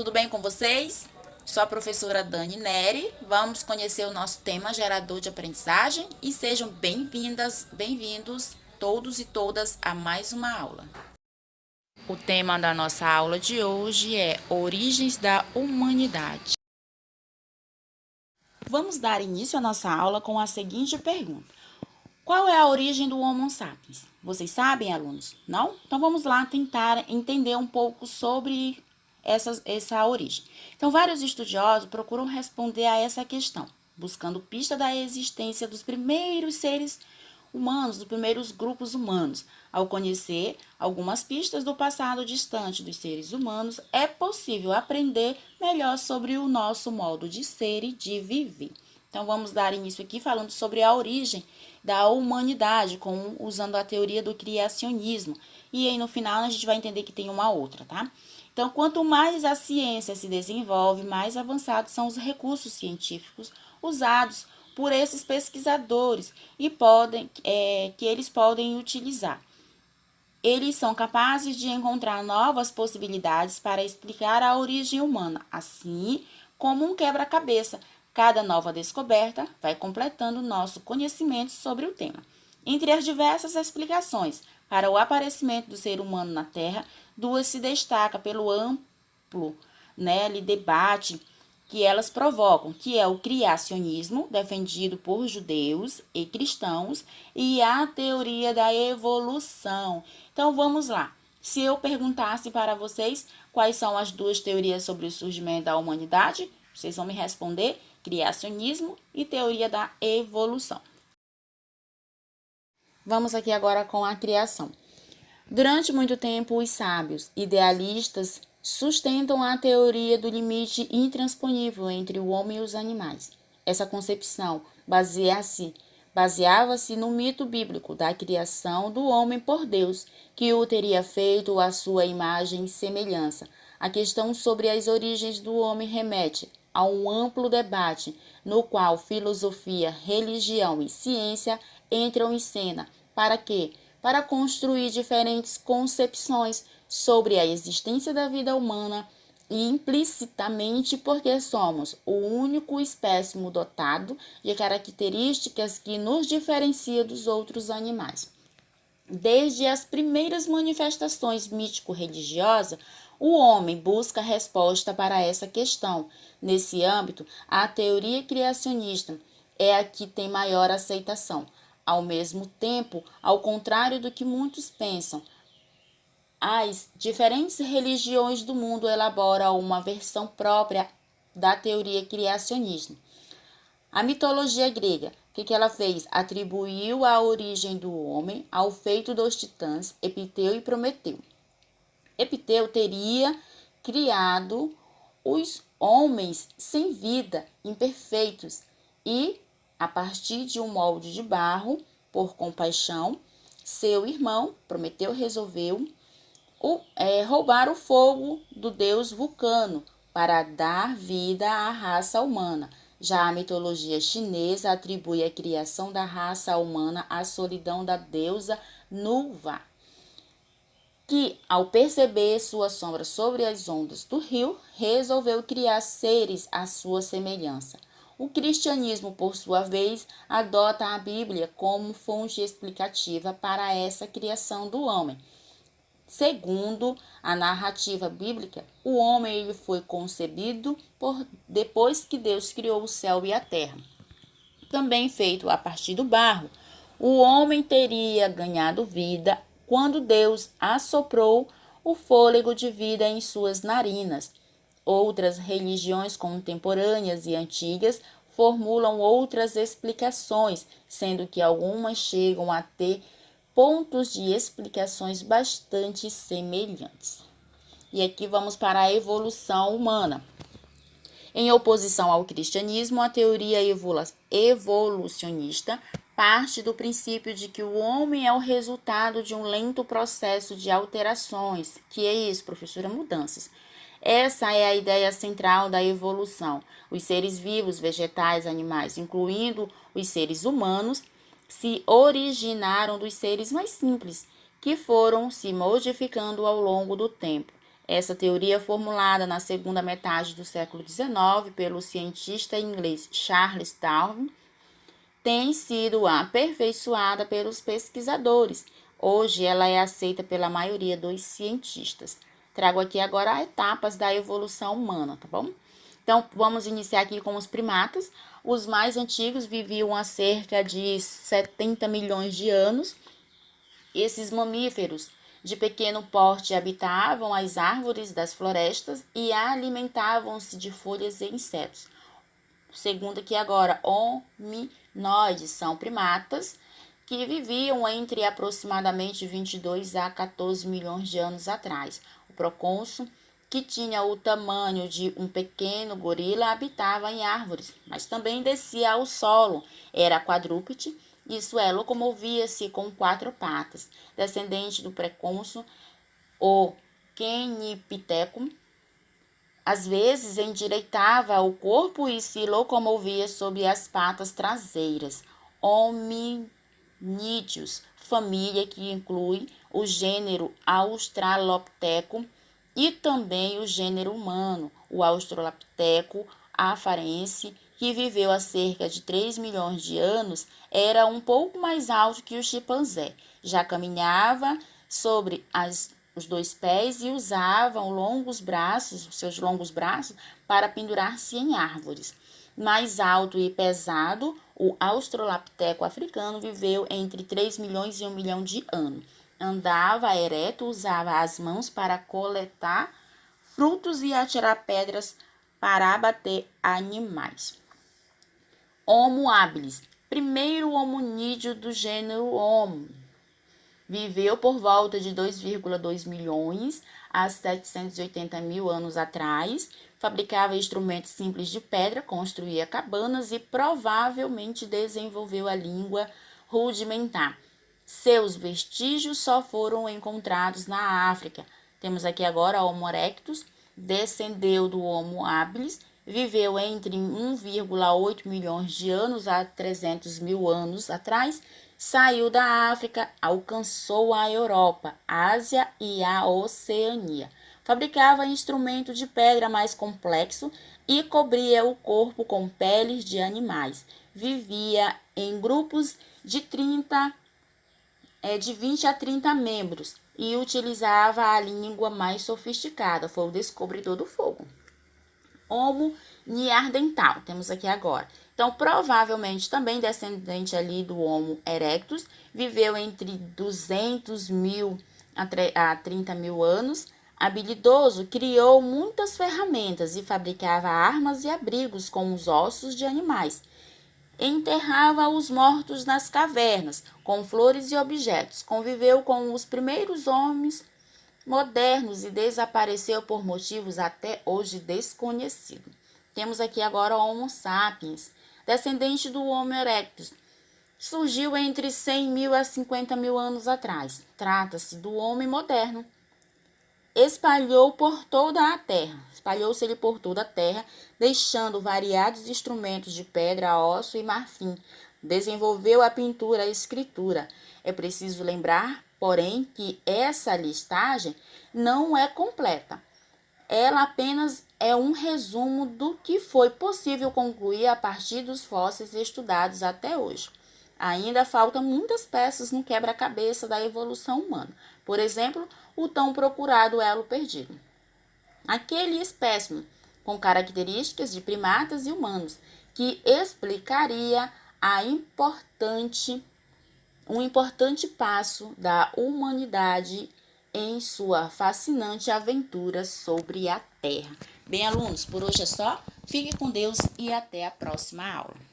tudo bem com vocês? Sou a professora Dani Neri. Vamos conhecer o nosso tema gerador de aprendizagem e sejam bem-vindos todos e todas a mais uma aula. O tema da nossa aula de hoje é Origens da Humanidade. Vamos dar início à nossa aula com a seguinte pergunta: qual é a origem do Homo sapiens? Vocês sabem, alunos? Não? Então vamos lá tentar entender um pouco sobre essa origem. Então, vários estudiosos procuram responder a essa questão, buscando pista da existência dos primeiros seres humanos, dos primeiros grupos humanos. Ao conhecer algumas pistas do passado distante dos seres humanos, é possível aprender melhor sobre o nosso modo de ser e de viver. Então, vamos dar início aqui falando sobre a origem da humanidade, usando a teoria do criacionismo. E aí, no final, a gente vai entender que tem uma outra, tá? Então, quanto mais a ciência se desenvolve, mais avançados são os recursos científicos usados por esses pesquisadores e que eles podem utilizar. Eles são capazes de encontrar novas possibilidades para explicar a origem humana, assim como um quebra-cabeça. Cada nova descoberta vai completando nosso conhecimento sobre o tema. Entre as diversas explicações para o aparecimento do ser humano na Terra, duas se destacam pelo amplo debate que elas provocam, que é o criacionismo, defendido por judeus e cristãos, e a teoria da evolução. Então, vamos lá. Se eu perguntasse para vocês quais são as duas teorias sobre o surgimento da humanidade, vocês vão me responder criacionismo e teoria da evolução. Vamos aqui agora com a criação. Durante muito tempo, os sábios idealistas sustentam a teoria do limite intransponível entre o homem e os animais. Essa concepção baseava-se no mito bíblico da criação do homem por Deus, que o teria feito à sua imagem e semelhança. A questão sobre as origens do homem remete a um amplo debate no qual filosofia, religião e ciência entram em cena. Para construir diferentes concepções sobre a existência da vida humana e implicitamente porque somos o único espécime dotado de características que nos diferencia dos outros animais. Desde as primeiras manifestações mítico-religiosas, o homem busca resposta para essa questão. Nesse âmbito, a teoria criacionista é a que tem maior aceitação. Ao mesmo tempo, ao contrário do que muitos pensam, as diferentes religiões do mundo elaboram uma versão própria da teoria criacionista. A mitologia grega, o que ela fez? Atribuiu a origem do homem ao feito dos titãs Epiteu e Prometeu. Epiteu teria criado os homens sem vida, imperfeitos, e, a partir de um molde de barro, por compaixão, seu irmão, Prometeu, resolveu roubar o fogo do deus Vulcano para dar vida à raça humana. Já a mitologia chinesa atribui a criação da raça humana à solidão da deusa Nuwa, que, ao perceber sua sombra sobre as ondas do rio, resolveu criar seres à sua semelhança. O cristianismo, por sua vez, adota a Bíblia como fonte explicativa para essa criação do homem. Segundo a narrativa bíblica, o homem ele foi concebido depois que Deus criou o céu e a terra. Também feito a partir do barro, o homem teria ganhado vida quando Deus assoprou o fôlego de vida em suas narinas. Outras religiões contemporâneas e antigas formulam outras explicações, sendo que algumas chegam a ter pontos de explicações bastante semelhantes. E aqui vamos para a evolução humana. Em oposição ao cristianismo, a teoria evolucionista parte do princípio de que o homem é o resultado de um lento processo de alterações. Que é isso, professora? Mudanças. Essa é a ideia central da evolução. Os seres vivos, vegetais, animais, incluindo os seres humanos, se originaram dos seres mais simples, que foram se modificando ao longo do tempo. Essa teoria, formulada na segunda metade do século XIX pelo cientista inglês Charles Darwin, tem sido aperfeiçoada pelos pesquisadores. Hoje ela é aceita pela maioria dos cientistas. Trago aqui agora etapas da evolução humana, tá bom? Então, vamos iniciar aqui com os primatas. Os mais antigos viviam há cerca de 70 milhões de anos. Esses mamíferos de pequeno porte habitavam as árvores das florestas e alimentavam-se de folhas e insetos. Segundo aqui agora, hominoides são primatas que viviam entre aproximadamente 22 a 14 milhões de anos atrás. O procônsul, que tinha o tamanho de um pequeno gorila, habitava em árvores, mas também descia ao solo. Era quadrúpede, isso é, locomovia-se com 4 patas. Descendente do precônsul, o Kenipithecus, às vezes endireitava o corpo e se locomovia sobre as patas traseiras. Hominídeos, família que inclui o gênero Australopithecus e também o gênero humano, o Australopithecus afarense, que viveu há cerca de 3 milhões de anos, era um pouco mais alto que o chimpanzé. Já caminhava sobre os 2 pés e usavam seus longos braços, para pendurar-se em árvores. Mais alto e pesado, o Australopithecus africano viveu entre 3 milhões e 1 milhão de anos. Andava ereto, usava as mãos para coletar frutos e atirar pedras para abater animais. Homo habilis, primeiro hominídeo do gênero Homo. Viveu por volta de 2,2 milhões a 780 mil anos atrás. Fabricava instrumentos simples de pedra, construía cabanas e provavelmente desenvolveu a língua rudimentar. Seus vestígios só foram encontrados na África. Temos aqui agora Homo erectus, descendeu do Homo habilis, viveu entre 1,8 milhões de anos a 300 mil anos atrás, saiu da África, alcançou a Europa, a Ásia e a Oceania. Fabricava instrumento de pedra mais complexo e cobria o corpo com peles de animais. Vivia em grupos de 20 a 30 membros e utilizava a língua mais sofisticada. Foi o descobridor do fogo. Homo neandertal, temos aqui agora. Então, provavelmente também descendente ali do Homo erectus, viveu entre 200 mil a 30 mil anos. Habilidoso, criou muitas ferramentas e fabricava armas e abrigos com os ossos de animais. Enterrava os mortos nas cavernas, com flores e objetos. Conviveu com os primeiros homens modernos e desapareceu por motivos até hoje desconhecidos. Temos aqui agora o Homo sapiens, descendente do Homo erectus. Surgiu entre 100 mil a 50 mil anos atrás. Trata-se do homem moderno. Espalhou-se ele por toda a terra, deixando variados instrumentos de pedra, osso e marfim. Desenvolveu a pintura e a escritura. É preciso lembrar, porém, que essa listagem não é completa. Ela apenas é um resumo do que foi possível concluir a partir dos fósseis estudados até hoje. Ainda faltam muitas peças no quebra-cabeça da evolução humana. Por exemplo, o tão procurado elo perdido. Aquele espécime com características de primatas e humanos, que explicaria um importante passo da humanidade em sua fascinante aventura sobre a Terra. Bem, alunos, por hoje é só. Fique com Deus e até a próxima aula.